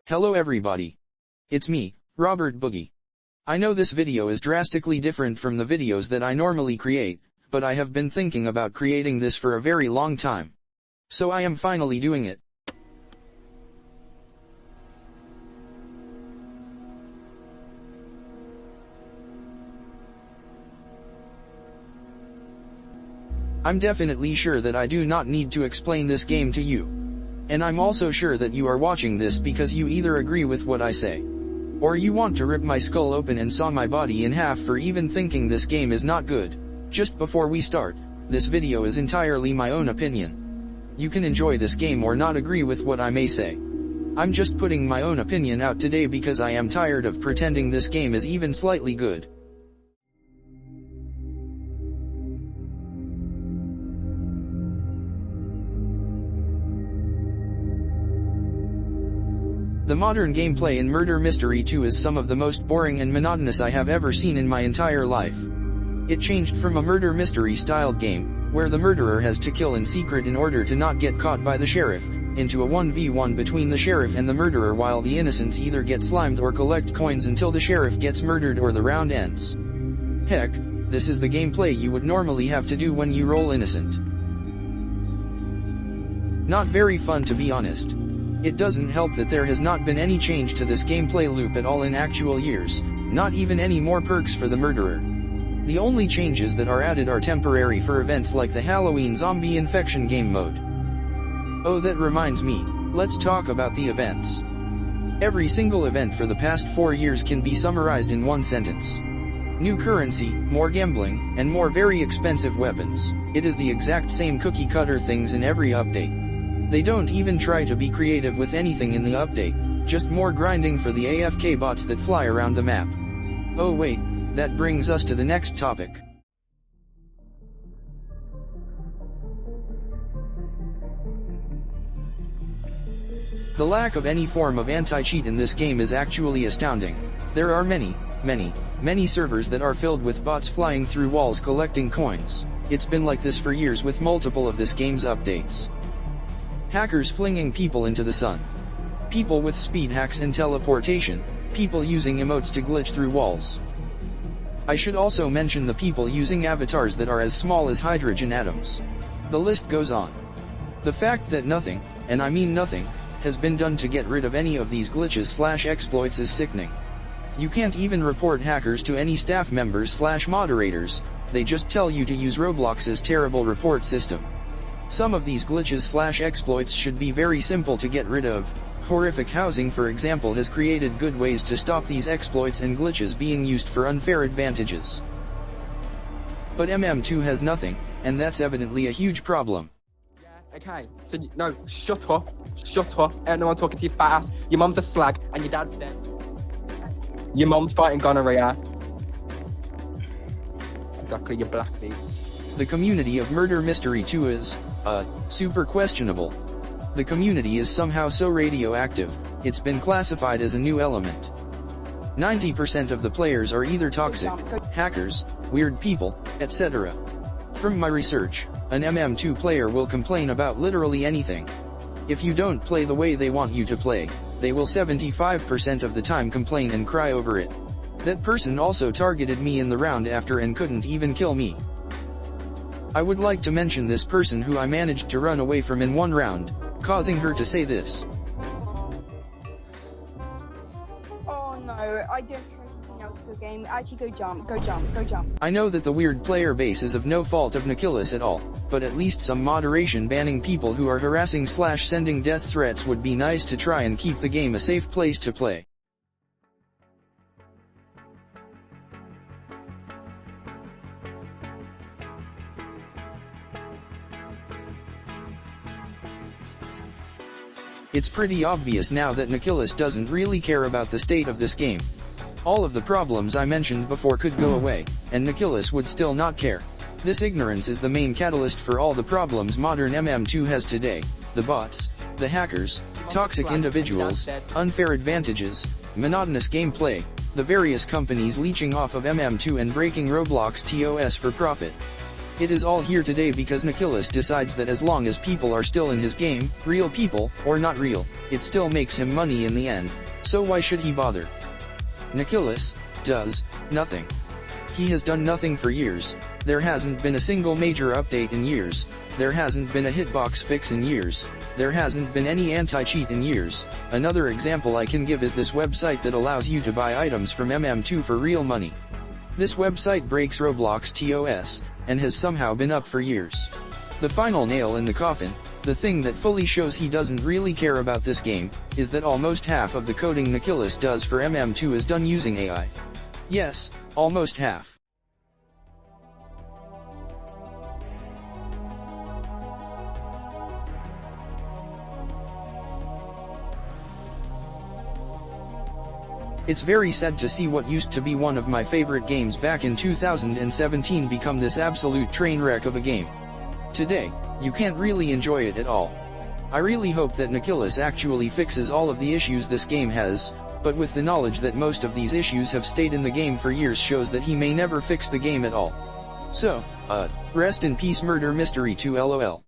Hello everybody. It's me, Robert Boogie. I know this video is drastically different from the videos that I normally create, but I have been thinking about creating this for a very long time. So I am finally doing it. I'm definitely sure that I do not need to explain this game to you. And I'm also sure that you are watching this because you either agree with what I say, or you want to rip my skull open and saw my body in half for even thinking this game is not good. Just before we start, this video is entirely my own opinion. You can enjoy this game or not agree with what I may say. I'm just putting my own opinion out today because I am tired of pretending this game is even slightly good. The modern gameplay in Murder Mystery 2 is some of the most boring and monotonous I have ever seen in my entire life. It changed from a murder mystery styled game, where the murderer has to kill in secret in order to not get caught by the sheriff, into a 1v1 between the sheriff and the murderer while the innocents either get slimed or collect coins until the sheriff gets murdered or the round ends. Heck, this is the gameplay you would normally have to do when you roll innocent. Not very fun, to be honest. It doesn't help that there has not been any change to this gameplay loop at all in actual years, not even any more perks for the murderer. The only changes that are added are temporary for events like the Halloween zombie infection game mode. Oh, that reminds me, let's talk about the events. Every single event for the past 4 years can be summarized in one sentence. New currency, more gambling, and more very expensive weapons. It is the exact same cookie cutter things in every update. They don't even try to be creative with anything in the update, just more grinding for the AFK bots that fly around the map. Oh wait, that brings us to the next topic. The lack of any form of anti-cheat in this game is actually astounding. There are many servers that are filled with bots flying through walls collecting coins. It's been like this for years with multiple of this game's updates. Hackers flinging people into the sun. People with speed hacks and teleportation. People using emotes to glitch through walls. I should also mention the people using avatars that are as small as hydrogen atoms. The list goes on. The fact that nothing, and I mean nothing, has been done to get rid of any of these glitches/exploits is sickening. You can't even report hackers to any staff members/moderators, they just tell you to use Roblox's terrible report system. Some of these glitches/exploits should be very simple to get rid of. Horrific Housing, for example, has created good ways to stop these exploits and glitches being used for unfair advantages. But MM2 has nothing, and that's evidently a huge problem. Yeah, okay, so no, shut up, and no one talking to you fat ass. Your mum's a slag, and your dad's dead. Your mum's fighting gonorrhea. Exactly, you black bee. The community of Murder Mystery 2 is, super questionable. The community is somehow so radioactive, it's been classified as a new element. 90% of the players are either toxic, hackers, weird people, etc. From my research, an MM2 player will complain about literally anything. If you don't play the way they want you to play, they will 75% of the time complain and cry over it. That person also targeted me in the round after and couldn't even kill me. I would like to mention this person who I managed to run away from in one round, causing her to say this. Oh no, I don't care anything else to the game. Actually, go jump. I know that the weird player base is of no fault of Nicholas at all, but at least some moderation banning people who are harassing/sending death threats would be nice to try and keep the game a safe place to play. It's pretty obvious now that Nicholas doesn't really care about the state of this game. All of the problems I mentioned before could go away, and Nicholas would still not care. This ignorance is the main catalyst for all the problems modern MM2 has today: the bots, the hackers, toxic individuals, unfair advantages, monotonous gameplay, the various companies leeching off of MM2 and breaking Roblox TOS for profit. It is all here today because Nicholas decides that as long as people are still in his game, real people, or not real, it still makes him money in the end, so why should he bother? Nicholas does nothing. He has done nothing for years. There hasn't been a single major update in years. There hasn't been a hitbox fix in years. There hasn't been any anti-cheat in years. Another example I can give is this website that allows you to buy items from MM2 for real money. This website breaks Roblox TOS, and has somehow been up for years. The final nail in the coffin, the thing that fully shows he doesn't really care about this game, is that almost half of the coding Nicholas does for MM2 is done using AI. Yes, almost half. It's very sad to see what used to be one of my favorite games back in 2017 become this absolute train wreck of a game. Today, you can't really enjoy it at all. I really hope that Nicholas actually fixes all of the issues this game has, but with the knowledge that most of these issues have stayed in the game for years shows that he may never fix the game at all. So, rest in peace Murder Mystery 2 LOL.